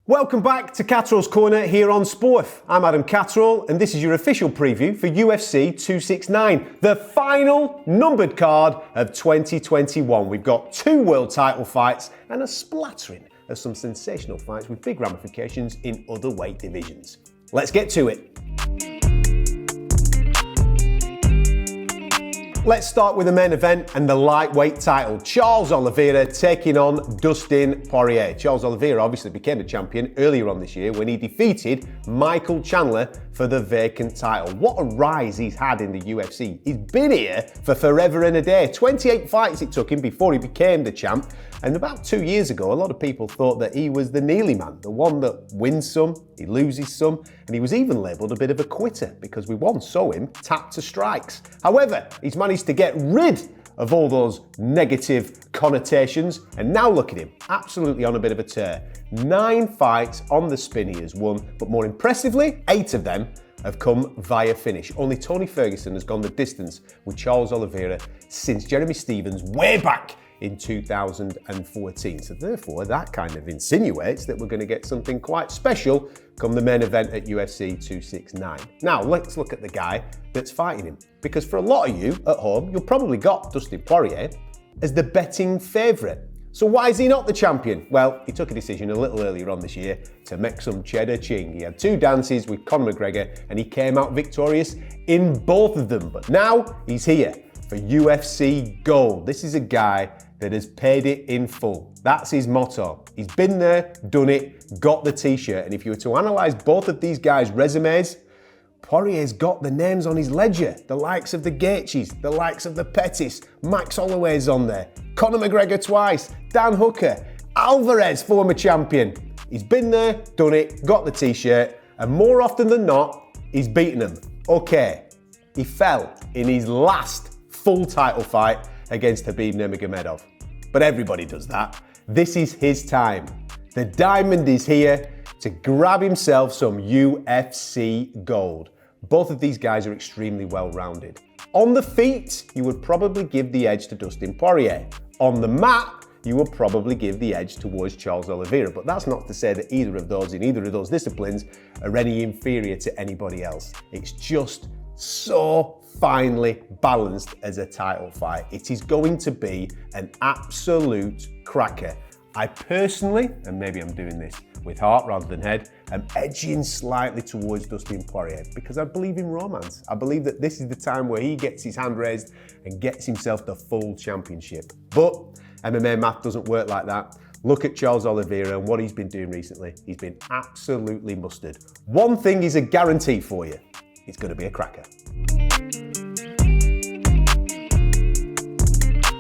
Welcome back to Catterall's Corner here on Sporf. I'm Adam Catterall and this is your official preview for UFC 269, the final numbered card of 2021. We've got 2 world title fights and a splattering of some sensational fights with big ramifications in other weight divisions. Let's get to it. Let's start with the main event and the lightweight title. Charles Oliveira taking on Dustin Poirier. Charles Oliveira obviously became the champion earlier on this year when he defeated Michael Chandler for the vacant title. What a rise he's had in the UFC. He's been here for forever and a day. 28 fights it took him before he became the champ. And about 2 years ago, a lot of people thought that he was the Neely man, the one that wins some, he loses some, and he was even labelled a bit of a quitter because we once saw him tap to strikes. However, he's managed to get rid of all those negative connotations, and now look at him, absolutely on a bit of a tear. 9 fights on the spin he has won, but more impressively, 8 of them have come via finish. Only Tony Ferguson has gone the distance with Charles Oliveira since Jeremy Stephens way back in 2014. So therefore, that kind of insinuates that we're going to get something quite special come the main event at UFC 269. Now, let's look at the guy that's fighting him. Because for a lot of you at home, you've probably got Dustin Poirier as the betting favourite. So why is he not the champion? Well, he took a decision a little earlier on this year to make some cheddar ching. He had 2 dances with Conor McGregor and he came out victorious in both of them. But now he's here for UFC Gold. This is a guy that has paid it in full. That's his motto. He's been there, done it, got the t-shirt. And if you were to analyse both of these guys' resumes, Poirier's got the names on his ledger. The likes of the Gaethjes, the likes of the Pettis, Max Holloway's on there, Conor McGregor twice, Dan Hooker, Alvarez, former champion. He's been there, done it, got the t-shirt, and more often than not, he's beaten them. Okay, he fell in his last full title fight against Khabib Nurmagomedov. But everybody does that. This is his time. The diamond is here to grab himself some UFC gold. Both of these guys are extremely well-rounded. On the feet, you would probably give the edge to Dustin Poirier. On the mat, you would probably give the edge towards Charles Oliveira. But that's not to say that either of those in either of those disciplines are any inferior to anybody else. It's just so finely balanced as a title fight. It is going to be an absolute cracker. I personally, and maybe I'm doing this with heart rather than head, am edging slightly towards Dustin Poirier because I believe in romance. I believe that this is the time where he gets his hand raised and gets himself the full championship. But MMA math doesn't work like that. Look at Charles Oliveira and what he's been doing recently. He's been absolutely mustard. One thing is a guarantee for you. It's going to be a cracker.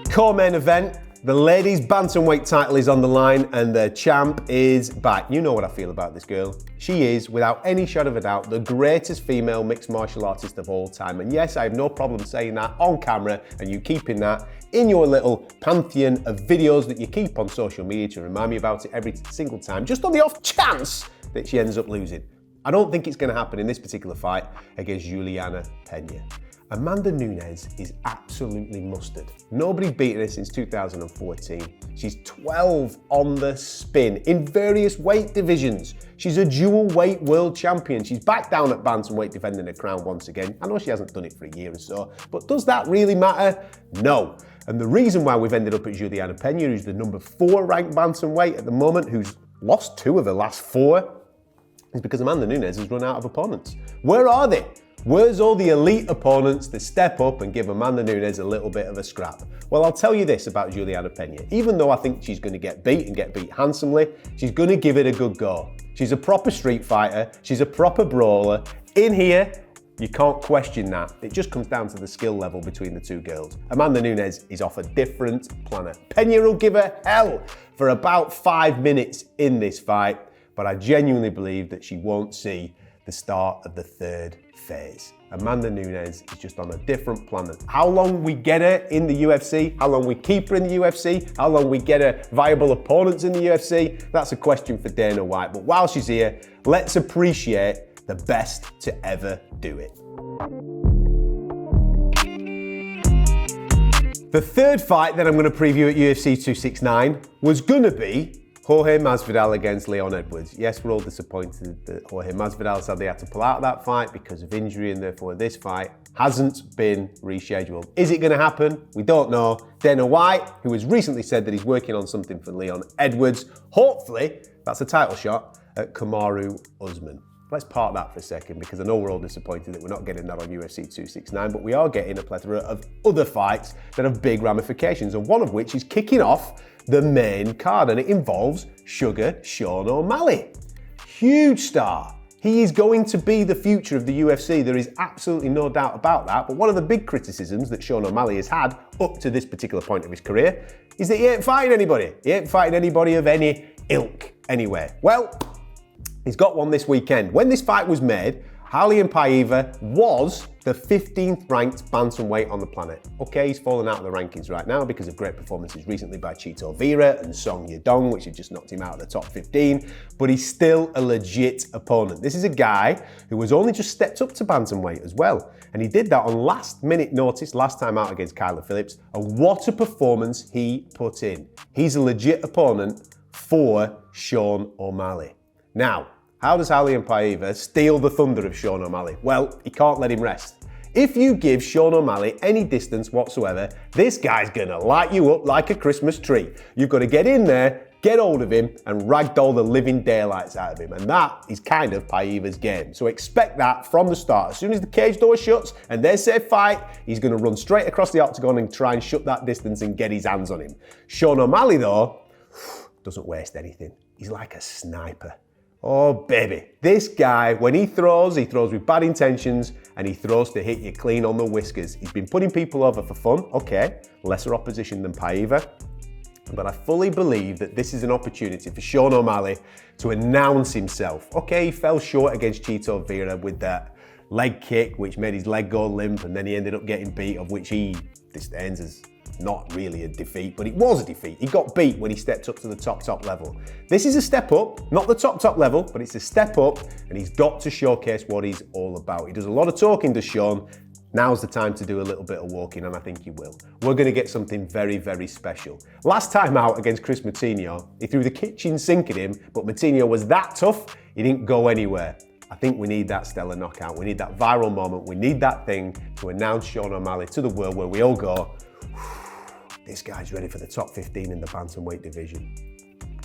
Co-main event, the ladies' bantamweight title is on the line and the champ is back. You know what I feel about this girl. She is, without any shadow of a doubt, the greatest female mixed martial artist of all time. And yes, I have no problem saying that on camera and you keeping that in your little pantheon of videos that you keep on social media to remind me about it every single time, just on the off chance that she ends up losing. I don't think it's going to happen in this particular fight against JULIANNA PENA. Amanda Nunes is absolutely mustard. Nobody's beaten her since 2014. She's 12 on the spin in various weight divisions. She's a dual weight world champion. She's back down at bantamweight defending her crown once again. I know she hasn't done it for a year or so, but does that really matter? No. And the reason why we've ended up at JULIANNA PENA, who's the number 4 ranked bantamweight at the moment, who's lost 2 of her last 4, is because Amanda Nunes has run out of opponents. Where are they? Where's all the elite opponents that step up and give Amanda Nunes a little bit of a scrap? Well, I'll tell you this about JULIANNA PENA. Even though I think she's going to get beat and get beat handsomely, she's going to give it a good go. She's a proper street fighter. She's a proper brawler. In here, you can't question that. It just comes down to the skill level between the 2 girls. Amanda Nunes is off a different planet. PENA will give her hell for about 5 minutes in this fight, but I genuinely believe that she won't see the start of the 3rd phase. Amanda Nunes is just on a different planet. How long we get her in the UFC, how long we keep her in the UFC, how long we get her viable opponents in the UFC, that's a question for Dana White. But while she's here, let's appreciate the best to ever do it. The 3rd fight that I'm going to preview at UFC 269 was going to be Jorge Masvidal against Leon Edwards. Yes, we're all disappointed that Jorge Masvidal sadly had to pull out of that fight because of injury, and therefore this fight hasn't been rescheduled. Is it going to happen? We don't know. Dana White, who has recently said that he's working on something for Leon Edwards, hopefully that's a title shot at Kamaru Usman. Let's park that for a second, because I know we're all disappointed that we're not getting that on UFC 269, but we are getting a plethora of other fights that have big ramifications, and one of which is kicking off the main card, and it involves Sugar Sean O'Malley. Huge star. He is going to be the future of the UFC. There is absolutely no doubt about that, but one of the big criticisms that Sean O'Malley has had up to this particular point of his career is that he ain't fighting anybody. He ain't fighting anybody of any ilk anywhere. Well, he's got one this weekend. When this fight was made, RAULIAN PAIVA was the 15th ranked bantamweight on the planet. Okay, he's fallen out of the rankings right now because of great performances recently by Oliveira and Song Yadong, which have just knocked him out of the top 15, but he's still a legit opponent. This is a guy who has only just stepped up to bantamweight as well, and he did that on last minute notice last time out against Kyler Phillips, and what a performance he put in. He's a legit opponent for Sean O'Malley. Now, how does RAULIAN PAIVA steal the thunder of Sean O'Malley? Well, he can't let him rest. If you give Sean O'Malley any distance whatsoever, this guy's gonna light you up like a Christmas tree. You've got to get in there, get hold of him, and ragdoll the living daylights out of him. And that is kind of PAIVA's game. So expect that from the start. As soon as the cage door shuts and they say fight, he's gonna run straight across the octagon and try and shut that distance and get his hands on him. Sean O'Malley, though, doesn't waste anything. He's like a sniper. Oh baby, this guy, when he throws with bad intentions, and he throws to hit you clean on the whiskers. He's been putting people over for fun, okay, lesser opposition than PAIVA, but I fully believe that this is an opportunity for Sean O'Malley to announce himself. Okay, he fell short against Oliveira with that leg kick, which made his leg go limp, and then he ended up getting beat, of which he disdains as not really a defeat, but it was a defeat. He got beat when he stepped up to the top level. This is a step up, not the top level, but it's a step up, and he's got to showcase what he's all about. He does a lot of talking, does Sean. Now's the time to do a little bit of walking, and I think he will. We're going to get something very, very special. Last time out against Chris Moutinho, he threw the kitchen sink at him, but Moutinho was that tough, he didn't go anywhere. I think we need that stellar knockout. We need that viral moment. We need that thing to announce Sean O'Malley to the world, where we all go, this guy's ready for the top 15 in the bantamweight division.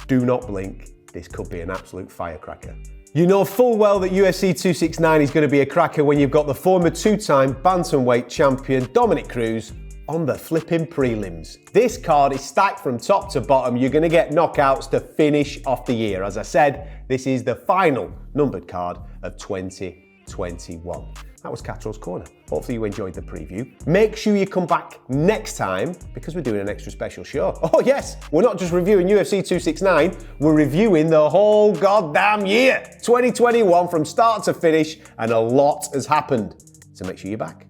Do not blink. This could be an absolute firecracker. You know full well that UFC 269 is going to be a cracker when you've got the former two-time bantamweight champion Dominic Cruz on the flipping prelims. This card is stacked from top to bottom. You're going to get knockouts to finish off the year. As I said, this is the final numbered card of 2021. That was Catterall's Corner. Hopefully you enjoyed the preview. Make sure you come back next time, because we're doing an extra special show. Oh yes, we're not just reviewing UFC 269, we're reviewing the whole goddamn year. 2021 from start to finish, and a lot has happened. So make sure you're back.